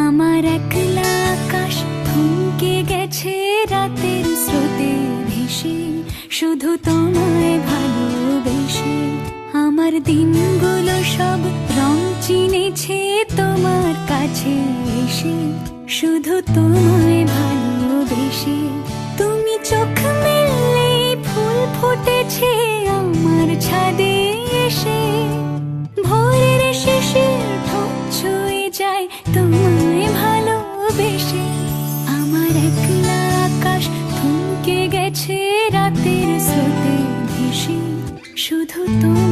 আমার একলা আকাশ থমকে গেছে রাতের স্রোতে ভেসে, শুধু তোমায় ভালোবেসে। আমার দিনগুলো সব রং চিনেছে তোমার কাছে এসে, শুধু তোমায় ভালোবেসে। তুমি চোখ মেললে ফুল ফুটেছে আমার ছাদে এসে, ভোরের শেষের ঠোঁট ছুঁয়ে যায় তোমায় ভালোবেসে। আমার একলা আকাশ থমকে গেছে রাতের স্রোতে ভেসে, শুধু তুমি